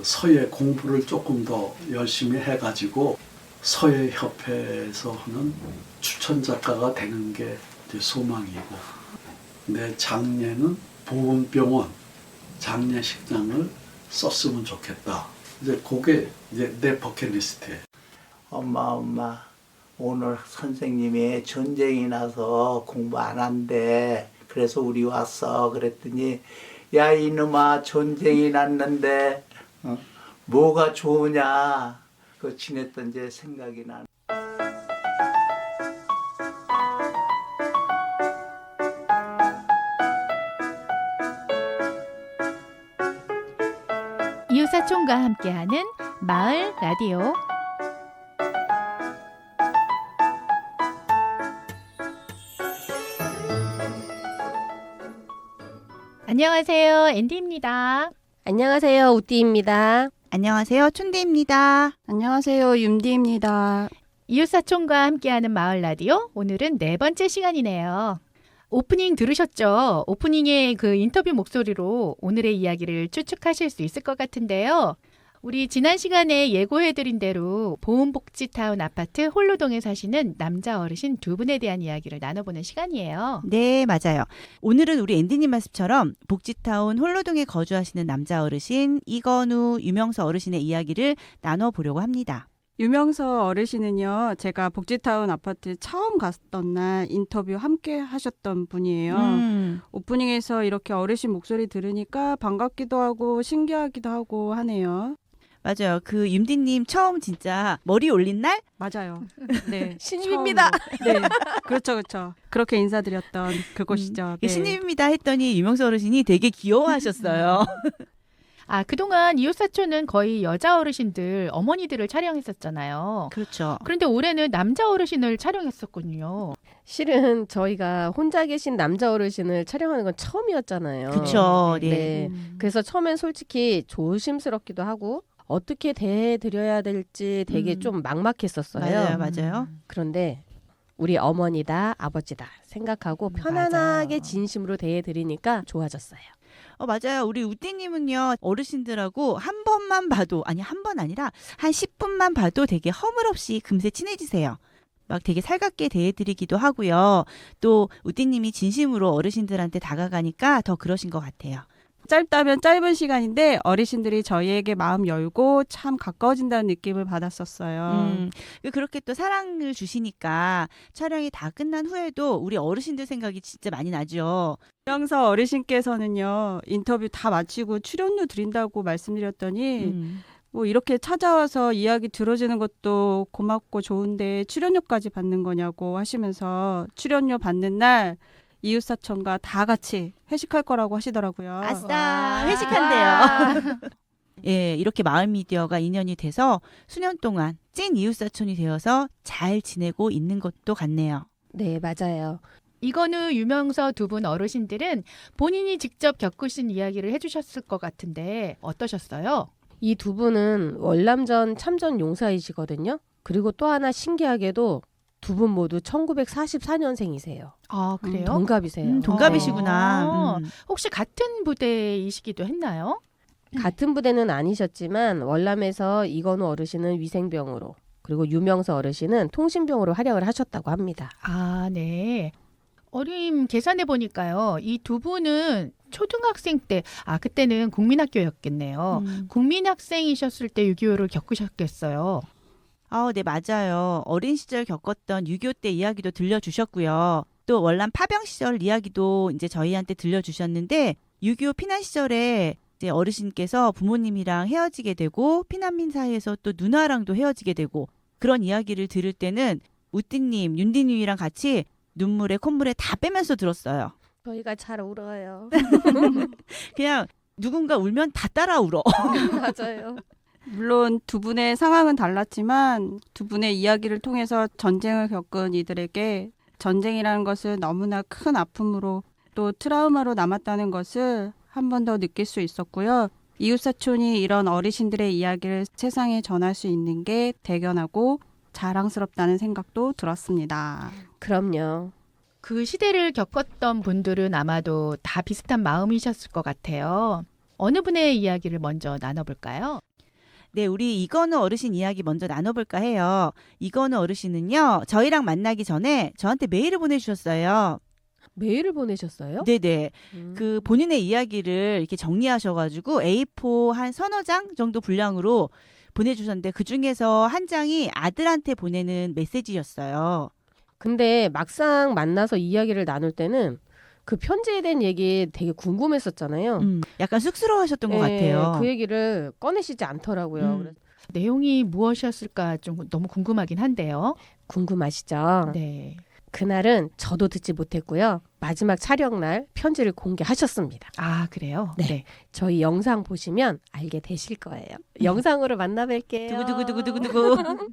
서예 공부를 조금 더 열심히 해가지고 서예협회에서 하는 추천 작가가 되는 게 이제 소망이고, 내 장례는 보건병원 장례식장을 썼으면 좋겠다. 이제 그게 이제 내 버킷리스트예요. 엄마, 오늘 선생님이 전쟁이 나서 공부 안 한대. 그래서 우리 왔어. 그랬더니, 야, 이놈아, 전쟁이 났는데, 뭐가 좋으냐. 그 지냈던 제 생각이 나. 이웃사촌과 함께하는 마을 라디오. 안녕하세요, 앤디입니다. 안녕하세요, 우띠입니다. 안녕하세요, 춘디입니다. 안녕하세요, 윤디입니다. 이웃사촌과 함께하는 마을 라디오, 오늘은 4번째 시간이네요. 오프닝 들으셨죠? 오프닝의 그 인터뷰 목소리로 오늘의 이야기를 추측하실 수 있을 것 같은데요. 우리 지난 시간에 예고해드린 대로 보은복지타운 아파트 홀로동에 사시는 남자 어르신 두 분에 대한 이야기를 나눠보는 시간이에요. 네, 맞아요. 오늘은 우리 앤디님 말씀처럼 복지타운 홀로동에 거주하시는 남자 어르신 이건우 유명서 어르신의 이야기를 나눠보려고 합니다. 유명서 어르신은요, 제가 복지타운 아파트 처음 갔던 날 인터뷰 함께 하셨던 분이에요. 오프닝에서 이렇게 어르신 목소리 들으니까 반갑기도 하고 신기하기도 하고 하네요. 맞아요. 그 윤디님 처음 진짜 머리 올린 날? 맞아요. 네, 신입입니다. 처음으로. 네, 그렇죠. 그렇게 인사드렸던 그곳이죠. 네. 신입입니다 했더니 유명서 어르신이 되게 귀여워하셨어요. 그동안 이웃사촌은 거의 여자 어르신들, 어머니들을 촬영했었잖아요. 그렇죠. 그런데 올해는 남자 어르신을 촬영했었군요. 실은 저희가 혼자 계신 남자 어르신을 촬영하는 건 처음이었잖아요. 그렇죠. 네. 네. 그래서 처음엔 솔직히 조심스럽기도 하고 어떻게 대해드려야 될지 되게 좀 막막했었어요. 맞아요. 그런데 우리 어머니다, 아버지다 생각하고 편안하게 맞아요. 진심으로 대해드리니까 좋아졌어요. 맞아요. 우리 우띠님은요, 어르신들하고 한 번만 봐도, 아니 한 번 아니라 한 10분만 봐도 되게 허물없이 금세 친해지세요. 막 되게 살갑게 대해드리기도 하고요. 또 우띠님이 진심으로 어르신들한테 다가가니까 더 그러신 것 같아요. 짧다면 짧은 시간인데 어르신들이 저희에게 마음 열고 참 가까워진다는 느낌을 받았었어요. 그렇게 또 사랑을 주시니까 촬영이 다 끝난 후에도 우리 어르신들 생각이 진짜 많이 나죠. 유명서 어르신께서는요, 인터뷰 다 마치고 출연료 드린다고 말씀드렸더니 뭐 이렇게 찾아와서 이야기 들어주는 것도 고맙고 좋은데 출연료까지 받는 거냐고 하시면서 출연료 받는 날 이웃사촌과 다 같이 회식할 거라고 하시더라고요. 아싸, 회식한대요. 예, 이렇게 마을미디어가 인연이 돼서 수년 동안 찐 이웃사촌이 되어서 잘 지내고 있는 것도 같네요. 네, 맞아요. 이건우 유명서 두 분 어르신들은 본인이 직접 겪으신 이야기를 해주셨을 것 같은데 어떠셨어요? 이 두 분은 월남전 참전 용사이시거든요. 그리고 또 하나 신기하게도 두 분 모두 1944년생이세요. 아, 그래요? 동갑이세요. 동갑이시구나. 혹시 같은 부대이시기도 했나요? 같은 부대는 아니셨지만 월남에서 이건우 어르신은 위생병으로 그리고 유명서 어르신은 통신병으로 활약을 하셨다고 합니다. 아, 네. 어림 계산해 보니까요. 이 두 분은 초등학생 때, 그때는 국민학교였겠네요. 국민학생이셨을 때 6.25를 겪으셨겠어요. 네, 맞아요. 어린 시절 겪었던 6.25 때 이야기도 들려주셨고요. 또 월남 파병 시절 이야기도 이제 저희한테 들려주셨는데 6.25 피난 시절에 이제 어르신께서 부모님이랑 헤어지게 되고 피난민 사이에서 또 누나랑도 헤어지게 되고 그런 이야기를 들을 때는 우띠님, 윤디님이랑 같이 눈물에 콧물에 다 빼면서 들었어요. 저희가 잘 울어요. 그냥 누군가 울면 다 따라 울어. 맞아요. 물론 두 분의 상황은 달랐지만 두 분의 이야기를 통해서 전쟁을 겪은 이들에게 전쟁이라는 것은 너무나 큰 아픔으로 또 트라우마로 남았다는 것을 한 번 더 느낄 수 있었고요. 이웃사촌이 이런 어르신들의 이야기를 세상에 전할 수 있는 게 대견하고 자랑스럽다는 생각도 들었습니다. 그럼요. 그 시대를 겪었던 분들은 아마도 다 비슷한 마음이셨을 것 같아요. 어느 분의 이야기를 먼저 나눠볼까요? 네, 우리 이건우 어르신 이야기 먼저 나눠볼까 해요. 이건우 어르신은요, 저희랑 만나기 전에 저한테 메일을 보내주셨어요. 메일을 보내셨어요? 네네. 그 본인의 이야기를 이렇게 정리하셔가지고 A4 한 서너 장 정도 분량으로 보내주셨는데 그 중에서 한 장이 아들한테 보내는 메시지였어요. 근데 막상 만나서 이야기를 나눌 때는 그 편지에 대한 얘기 되게 궁금했었잖아요. 약간 쑥스러워하셨던 것 예, 같아요. 그 얘기를 꺼내시지 않더라고요. 그래서 내용이 무엇이었을까 좀 너무 궁금하긴 한데요. 궁금하시죠? 네. 그날은 저도 듣지 못했고요. 마지막 촬영 날 편지를 공개하셨습니다. 아, 그래요? 네. 저희 영상 보시면 알게 되실 거예요. 영상으로 만나뵐게요. 두구두구두구두구두구.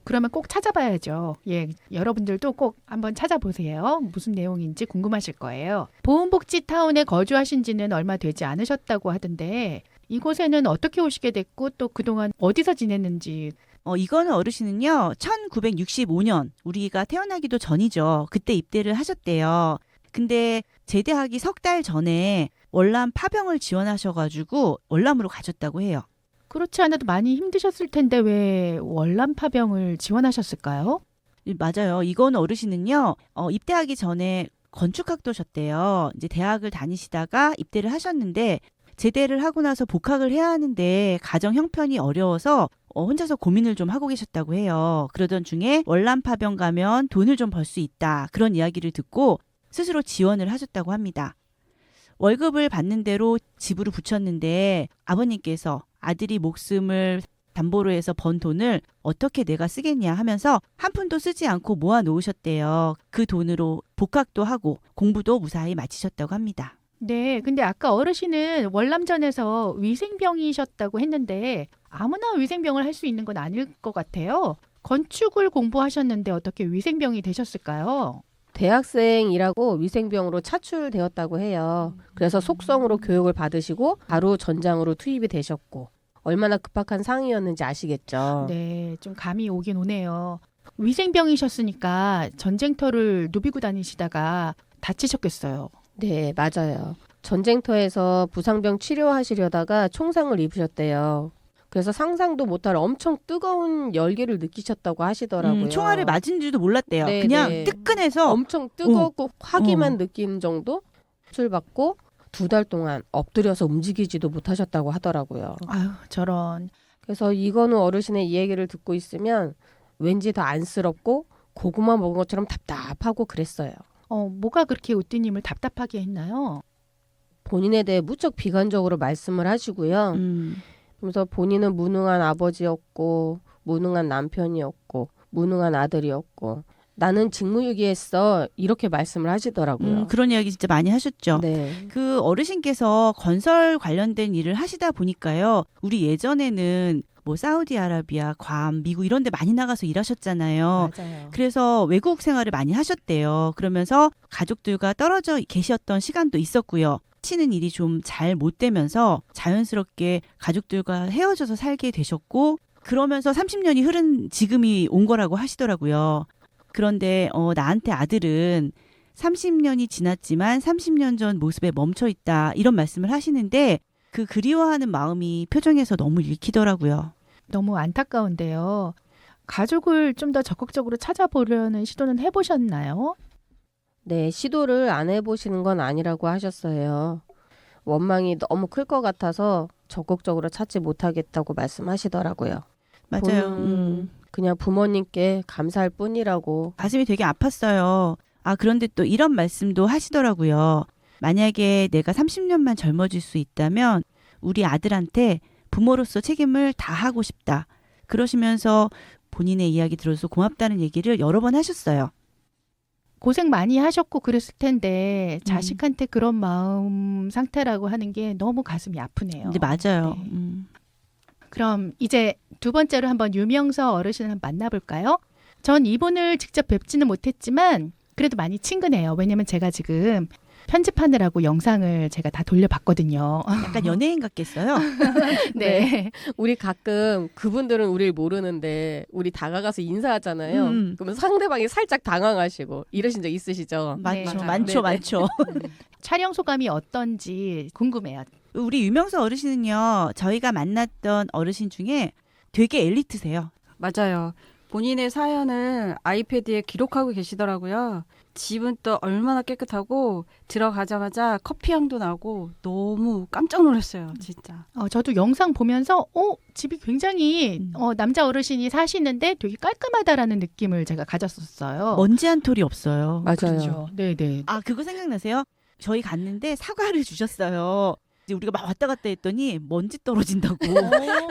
그러면 꼭 찾아봐야죠. 예, 여러분들도 꼭 한번 찾아보세요. 무슨 내용인지 궁금하실 거예요. 보은복지타운에 거주하신 지는 얼마 되지 않으셨다고 하던데 이곳에는 어떻게 오시게 됐고 또 그동안 어디서 지냈는지. 이거는 어르신은요, 1965년, 우리가 태어나기도 전이죠. 그때 입대를 하셨대요. 근데 제대하기 석 달 전에 월남 파병을 지원하셔가지고 월남으로 가셨다고 해요. 그렇지 않아도 많이 힘드셨을 텐데 왜 월남 파병을 지원하셨을까요? 맞아요. 이거는 어르신은요, 입대하기 전에 건축학도셨대요. 이제 대학을 다니시다가 입대를 하셨는데 제대를 하고 나서 복학을 해야 하는데 가정 형편이 어려워서 혼자서 고민을 좀 하고 계셨다고 해요. 그러던 중에 월남 파병 가면 돈을 좀 벌 수 있다. 그런 이야기를 듣고 스스로 지원을 하셨다고 합니다. 월급을 받는 대로 집으로 붙였는데 아버님께서 아들이 목숨을 담보로 해서 번 돈을 어떻게 내가 쓰겠냐 하면서 한 푼도 쓰지 않고 모아 놓으셨대요. 그 돈으로 복학도 하고 공부도 무사히 마치셨다고 합니다. 네, 근데 아까 어르신은 월남전에서 위생병이셨다고 했는데 아무나 위생병을 할 수 있는 건 아닐 것 같아요. 건축을 공부하셨는데 어떻게 위생병이 되셨을까요? 대학생이라고 위생병으로 차출되었다고 해요. 그래서 속성으로 교육을 받으시고 바로 전장으로 투입이 되셨고 얼마나 급박한 상황이었는지 아시겠죠? 네, 좀 감이 오긴 오네요. 위생병이셨으니까 전쟁터를 누비고 다니시다가 다치셨겠어요. 네, 맞아요. 전쟁터에서 부상병 치료하시려다가 총상을 입으셨대요. 그래서 상상도 못할 엄청 뜨거운 열기를 느끼셨다고 하시더라고요. 총알을 맞은지도 몰랐대요. 네, 그냥 네. 뜨끈해서 엄청 뜨겁고 화기만 느끼는 정도? 수술받고 2달 동안 엎드려서 움직이지도 못하셨다고 하더라고요. 아유, 저런. 그래서 이건우 어르신의 이 얘기를 듣고 있으면 왠지 더 안쓰럽고 고구마 먹은 것처럼 답답하고 그랬어요. 뭐가 그렇게 우띠님을 답답하게 했나요? 본인에 대해 무척 비관적으로 말씀을 하시고요. 그래서 본인은 무능한 아버지였고 무능한 남편이었고 무능한 아들이었고 나는 직무유기했어 이렇게 말씀을 하시더라고요. 그런 이야기 진짜 많이 하셨죠. 네. 그 어르신께서 건설 관련된 일을 하시다 보니까요. 우리 예전에는 뭐 사우디아라비아, 괌, 미국 이런 데 많이 나가서 일하셨잖아요. 맞아요. 그래서 외국 생활을 많이 하셨대요. 그러면서 가족들과 떨어져 계셨던 시간도 있었고요. 치는 일이 좀 잘 못 되면서 자연스럽게 가족들과 헤어져서 살게 되셨고 그러면서 30년이 흐른 지금이 온 거라고 하시더라고요. 그런데 나한테 아들은 30년이 지났지만 30년 전 모습에 멈춰 있다 이런 말씀을 하시는데 그 그리워하는 마음이 표정에서 너무 읽히더라고요. 너무 안타까운데요. 가족을 좀 더 적극적으로 찾아보려는 시도는 해보셨나요? 네, 시도를 안 해보시는 건 아니라고 하셨어요. 원망이 너무 클 것 같아서 적극적으로 찾지 못하겠다고 말씀하시더라고요. 맞아요. 그냥 부모님께 감사할 뿐이라고. 가슴이 되게 아팠어요. 그런데 또 이런 말씀도 하시더라고요. 만약에 내가 30년만 젊어질 수 있다면 우리 아들한테 부모로서 책임을 다하고 싶다. 그러시면서 본인의 이야기 들어서 고맙다는 얘기를 여러 번 하셨어요. 고생 많이 하셨고 그랬을 텐데 자식한테 그런 마음 상태라고 하는 게 너무 가슴이 아프네요. 근데 맞아요. 네. 그럼 이제 두 번째로 한번 유명서 어르신을 한번 만나볼까요? 전 이분을 직접 뵙지는 못했지만 그래도 많이 친근해요. 왜냐면 제가 지금 편집하느라고 영상을 제가 다 돌려봤거든요. 약간 연예인 같겠어요. 네. 우리 가끔 그분들은 우리를 모르는데 우리 다가가서 인사하잖아요. 그러면 상대방이 살짝 당황하시고 이러신 적 있으시죠? 많죠. 네. 많죠. 네네. 많죠. 촬영 소감이 어떤지 궁금해요. 우리 유명서 어르신은요, 저희가 만났던 어르신 중에 되게 엘리트세요. 맞아요. 본인의 사연을 아이패드에 기록하고 계시더라고요. 집은 또 얼마나 깨끗하고 들어가자마자 커피 향도 나고 너무 깜짝 놀랐어요, 진짜. 저도 영상 보면서 집이 굉장히 남자 어르신이 사시는데 되게 깔끔하다라는 느낌을 제가 가졌었어요. 먼지 한 톨이 없어요. 맞아요. 그렇죠. 네네. 아, 그거 생각나세요? 저희 갔는데 사과를 주셨어요. 이제 우리가 막 왔다 갔다 했더니 먼지 떨어진다고.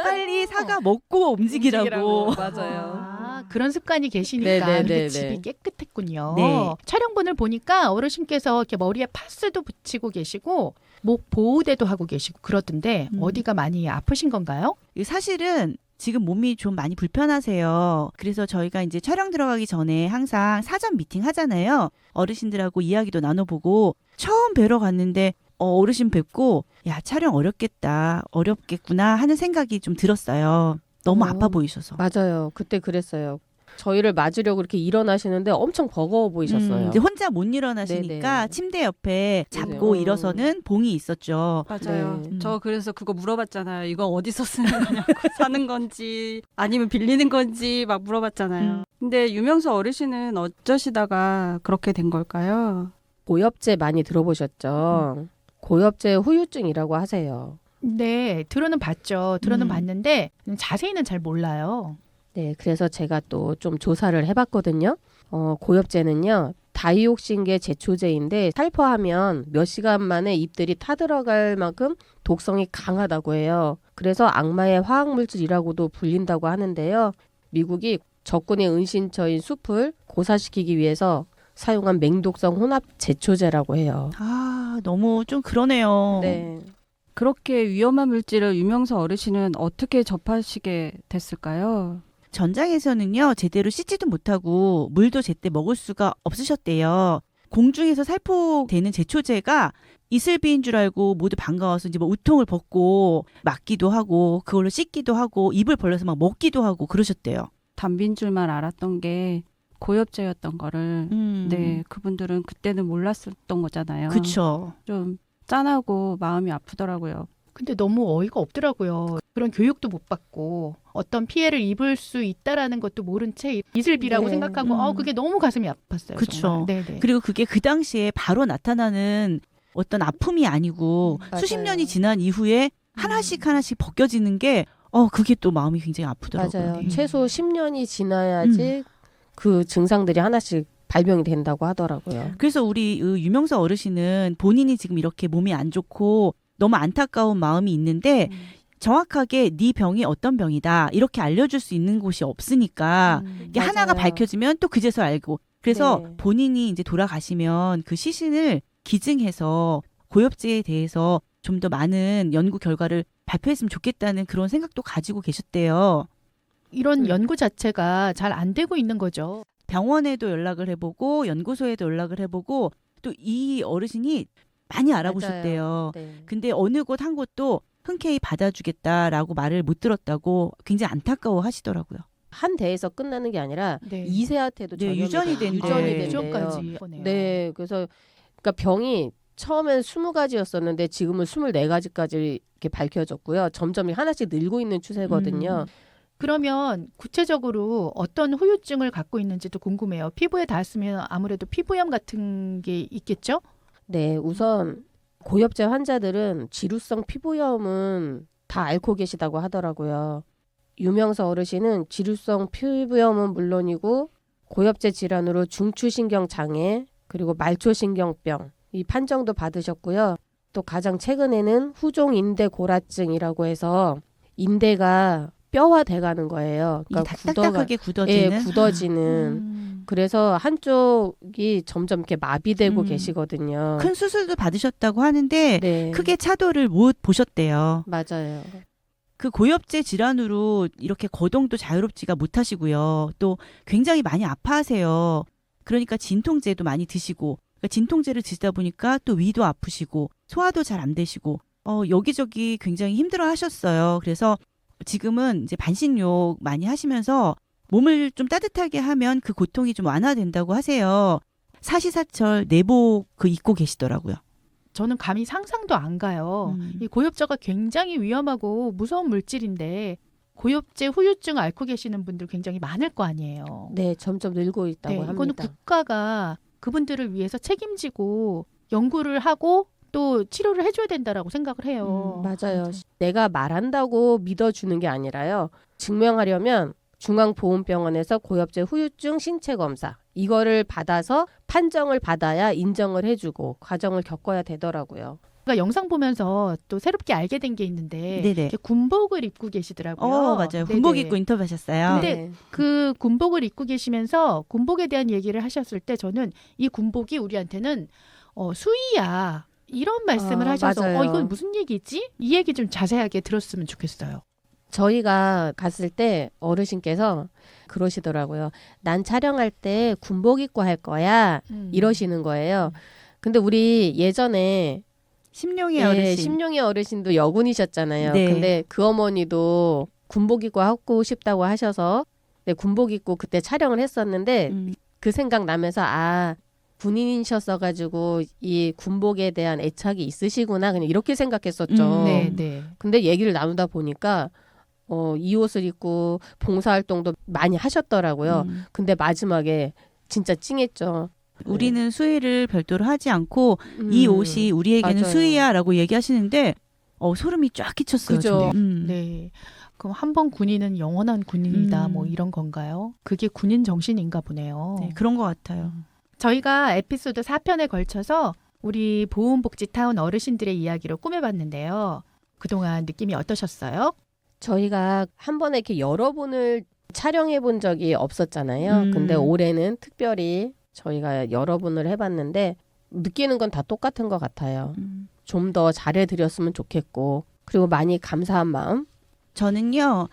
빨리 사과 먹고 움직이라고. 맞아요. 그런 습관이 계시니까 네네네네. 이렇게 집이 깨끗했군요. 네. 촬영본을 보니까 어르신께서 이렇게 머리에 파스도 붙이고 계시고 목 보호대도 하고 계시고 그러던데 어디가 많이 아프신 건가요? 사실은 지금 몸이 좀 많이 불편하세요. 그래서 저희가 이제 촬영 들어가기 전에 항상 사전 미팅 하잖아요. 어르신들하고 이야기도 나눠보고 처음 뵈러 갔는데 어르신 뵙고 야, 촬영 어렵겠구나 하는 생각이 좀 들었어요. 너무 아파 보이셔서. 맞아요. 그때 그랬어요. 저희를 맞으려고 이렇게 일어나시는데 엄청 버거워 보이셨어요. 이제 혼자 못 일어나시니까 네네. 침대 옆에 잡고 네네. 일어서는 봉이 있었죠. 맞아요. 네. 저 그래서 그거 물어봤잖아요. 이거 어디서 쓰는 거냐고. 사는 건지 아니면 빌리는 건지 막 물어봤잖아요. 근데 유명서 어르신은 어쩌시다가 그렇게 된 걸까요? 고엽제 많이 들어보셨죠? 고엽제 후유증이라고 하세요. 네, 들어는 봤죠. 들어는 봤는데 자세히는 잘 몰라요. 네, 그래서 제가 또 좀 조사를 해봤거든요. 고엽제는요, 다이옥신계 제초제인데 살포하면 몇 시간 만에 잎들이 타들어갈 만큼 독성이 강하다고 해요. 그래서 악마의 화학물질이라고도 불린다고 하는데요. 미국이 적군의 은신처인 숲을 고사시키기 위해서 사용한 맹독성 혼합 제초제라고 해요. 아, 너무 좀 그러네요. 네. 그렇게 위험한 물질을 유명서 어르신은 어떻게 접하시게 됐을까요? 전장에서는요, 제대로 씻지도 못하고 물도 제때 먹을 수가 없으셨대요. 공중에서 살포되는 제초제가 이슬비인 줄 알고 모두 반가워서 이제 뭐 우통을 벗고 맞기도 하고 그걸로 씻기도 하고 입을 벌려서 막 먹기도 하고 그러셨대요. 담빈 줄만 알았던 게 고엽제였던 거를 네, 그분들은 그때는 몰랐었던 거잖아요. 그쵸. 좀 짠하고 마음이 아프더라고요. 근데 너무 어이가 없더라고요. 그런 교육도 못 받고 어떤 피해를 입을 수 있다라는 것도 모른 채 이슬비라고 네. 생각하고 그게 너무 가슴이 아팠어요. 그쵸. 정말. 네네. 그리고 그게 그 당시에 바로 나타나는 어떤 아픔이 아니고 맞아요. 수십 년이 지난 이후에 하나씩 벗겨지는 게 그게 또 마음이 굉장히 아프더라고요. 맞아요. 최소 10년이 지나야지 그 증상들이 하나씩 발병이 된다고 하더라고요. 그래서 우리 유명서 어르신은 본인이 지금 이렇게 몸이 안 좋고 너무 안타까운 마음이 있는데 정확하게 네 병이 어떤 병이다 이렇게 알려줄 수 있는 곳이 없으니까 이게 맞아요. 하나가 밝혀지면 또 그제서 알고 그래서 네. 본인이 이제 돌아가시면 그 시신을 기증해서 고엽제에 대해서 좀 더 많은 연구 결과를 발표했으면 좋겠다는 그런 생각도 가지고 계셨대요. 이런 연구 자체가 잘 안 되고 있는 거죠. 병원에도 연락을 해보고 연구소에도 연락을 해보고 또 이 어르신이 많이 알아보셨대요. 네. 근데 어느 곳 한 곳도 흔쾌히 받아주겠다라고 말을 못 들었다고 굉장히 안타까워 하시더라고요. 한 대에서 끝나는 게 아니라 네. 2세한테도 네, 유전이 된대요. 유전이 네. 된대요. 유전까지. 네, 그래서 그러니까 병이 처음엔 20가지였었는데 지금은 24가지까지 이렇게 밝혀졌고요. 점점 하나씩 늘고 있는 추세거든요. 그러면 구체적으로 어떤 후유증을 갖고 있는지도 궁금해요. 피부에 닿았으면 아무래도 피부염 같은 게 있겠죠? 네, 우선 고엽제 환자들은 지루성 피부염은 다 앓고 계시다고 하더라고요. 유명서 어르신은 지루성 피부염은 물론이고 고엽제 질환으로 중추신경 장애 그리고 말초신경병 이 판정도 받으셨고요. 또 가장 최근에는 후종인대 고라증이라고 해서 인대가 뼈화돼 가는 거예요. 이게 딱딱하게 굳어지는. 예, 굳어지는. 그래서 한쪽이 점점 이렇게 마비되고 계시거든요. 큰 수술도 받으셨다고 하는데 네. 크게 차도를 못 보셨대요. 맞아요. 그 고엽제 질환으로 이렇게 거동도 자유롭지가 못하시고요. 또 굉장히 많이 아파하세요. 그러니까 진통제도 많이 드시고 그러니까 진통제를 드시다 보니까 또 위도 아프시고 소화도 잘 안 되시고 여기저기 굉장히 힘들어 하셨어요. 그래서 지금은 이제 반신욕 많이 하시면서 몸을 좀 따뜻하게 하면 그 고통이 좀 완화된다고 하세요. 사시사철 내복 입고 계시더라고요. 저는 감히 상상도 안 가요. 음. 이 고엽제가 굉장히 위험하고 무서운 물질인데 고엽제 후유증 앓고 계시는 분들 굉장히 많을 거 아니에요. 네, 점점 늘고 있다고 이거는 합니다. 국가가 그분들을 위해서 책임지고 연구를 하고 또 치료를 해줘야 된다라고 생각을 해요. 맞아요. 내가 말한다고 믿어주는 게 아니라요. 증명하려면 중앙보훈병원에서 고엽제 후유증 신체 검사 이거를 받아서 판정을 받아야 인정을 해주고 과정을 겪어야 되더라고요. 제가 영상 보면서 또 새롭게 알게 된 게 있는데 네네. 이렇게 군복을 입고 계시더라고요. 맞아요. 네네. 군복 입고 인터뷰하셨어요. 근데 네. 그 군복을 입고 계시면서 군복에 대한 얘기를 하셨을 때 저는 이 군복이 우리한테는 수의야 이런 말씀을 하셔서 맞아요. 이건 무슨 얘기지? 이 얘기 좀 자세하게 들었으면 좋겠어요. 저희가 갔을 때 어르신께서 그러시더라고요. 난 촬영할 때 군복 입고 할 거야. 이러시는 거예요. 근데 우리 예전에 심룡이 예, 어르신. 심룡이 어르신도 여군이셨잖아요. 네. 근데 그 어머니도 군복 입고 하고 싶다고 하셔서 네, 군복 입고 그때 촬영을 했었는데 그 생각 나면서 군인이셨어가지고 이 군복에 대한 애착이 있으시구나 그냥 이렇게 생각했었죠. 네. 근데 얘기를 나누다 보니까 이 옷을 입고 봉사활동도 많이 하셨더라고요. 근데 마지막에 진짜 찡했죠. 우리는 수의를 별도로 하지 않고 이 옷이 우리에게는 맞아요. 수의야라고 얘기하시는데 소름이 쫙 끼쳤어요. 그죠. 저는. 네. 그럼 한 번 군인은 영원한 군인이다 뭐 이런 건가요? 그게 군인 정신인가 보네요. 네, 그런 것 같아요. 저희가 에피소드 4편에 걸쳐서 우리 보훈복지타운 어르신들의 이야기로 꾸며봤는데요. 그동안 느낌이 어떠셨어요? 저희가 한 번에 이렇게 여러 분을 촬영해 본 적이 없었잖아요. 근데 올해는 특별히 저희가 여러 분을 해봤는데 느끼는 건 다 똑같은 것 같아요. 좀 더 잘해드렸으면 좋겠고 그리고 많이 감사한 마음. 저는요,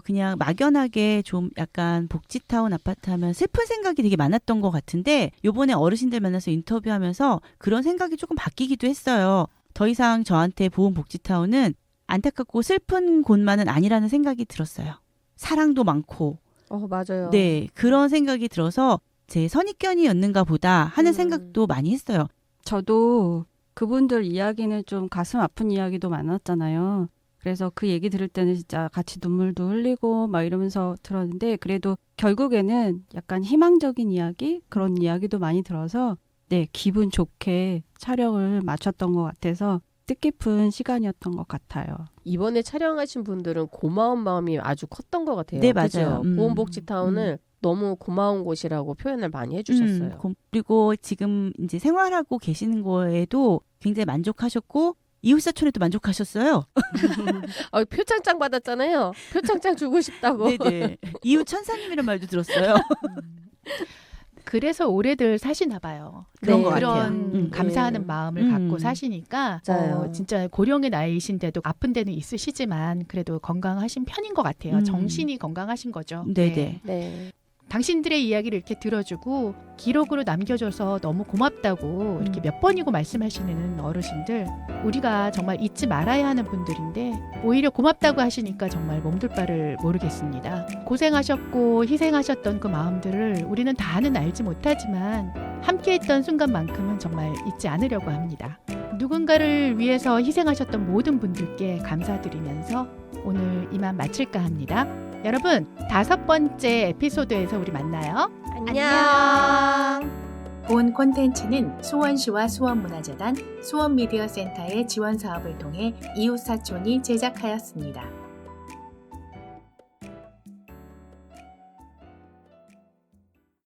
그냥 막연하게 좀 약간 복지타운 아파트 하면 슬픈 생각이 되게 많았던 것 같은데 요번에 어르신들 만나서 인터뷰하면서 그런 생각이 조금 바뀌기도 했어요. 더 이상 저한테 보훈복지타운은 안타깝고 슬픈 곳만은 아니라는 생각이 들었어요. 사랑도 많고 맞아요. 네, 그런 생각이 들어서 제 선입견이었는가 보다 하는 생각도 많이 했어요. 저도 그분들 이야기는 좀 가슴 아픈 이야기도 많았잖아요. 그래서 그 얘기 들을 때는 진짜 같이 눈물도 흘리고 막 이러면서 들었는데 그래도 결국에는 약간 희망적인 이야기 그런 이야기도 많이 들어서 네, 기분 좋게 촬영을 마쳤던 것 같아서 뜻깊은 시간이었던 것 같아요. 이번에 촬영하신 분들은 고마운 마음이 아주 컸던 것 같아요. 네, 그죠? 맞아요. 보훈복지타운을 너무 고마운 곳이라고 표현을 많이 해주셨어요. 그리고 지금 이제 생활하고 계시는 거에도 굉장히 만족하셨고 이웃사촌에도 만족하셨어요. 표창장 받았잖아요. 표창장 주고 싶다고. 네네. 이웃 천사님이란 말도 들었어요. 그래서 오래들 사시나 봐요. 그런 것 그런 같아요. 감사하는 마음을 갖고 사시니까 맞아요. 진짜 고령의 나이이신데도 아픈 데는 있으시지만 그래도 건강하신 편인 것 같아요. 정신이 건강하신 거죠. 네네. 네. 당신들의 이야기를 이렇게 들어주고 기록으로 남겨줘서 너무 고맙다고 이렇게 몇 번이고 말씀하시는 어르신들 우리가 정말 잊지 말아야 하는 분들인데 오히려 고맙다고 하시니까 정말 몸둘 바를 모르겠습니다. 고생하셨고 희생하셨던 그 마음들을 우리는 다는 알지 못하지만 함께했던 순간만큼은 정말 잊지 않으려고 합니다. 누군가를 위해서 희생하셨던 모든 분들께 감사드리면서 오늘 이만 마칠까 합니다. 여러분 5번째 에피소드에서 우리 만나요. 안녕. 본 콘텐츠는 수원시와 수원문화재단, 수원미디어센터의 지원 사업을 통해 이웃사촌이 제작하였습니다.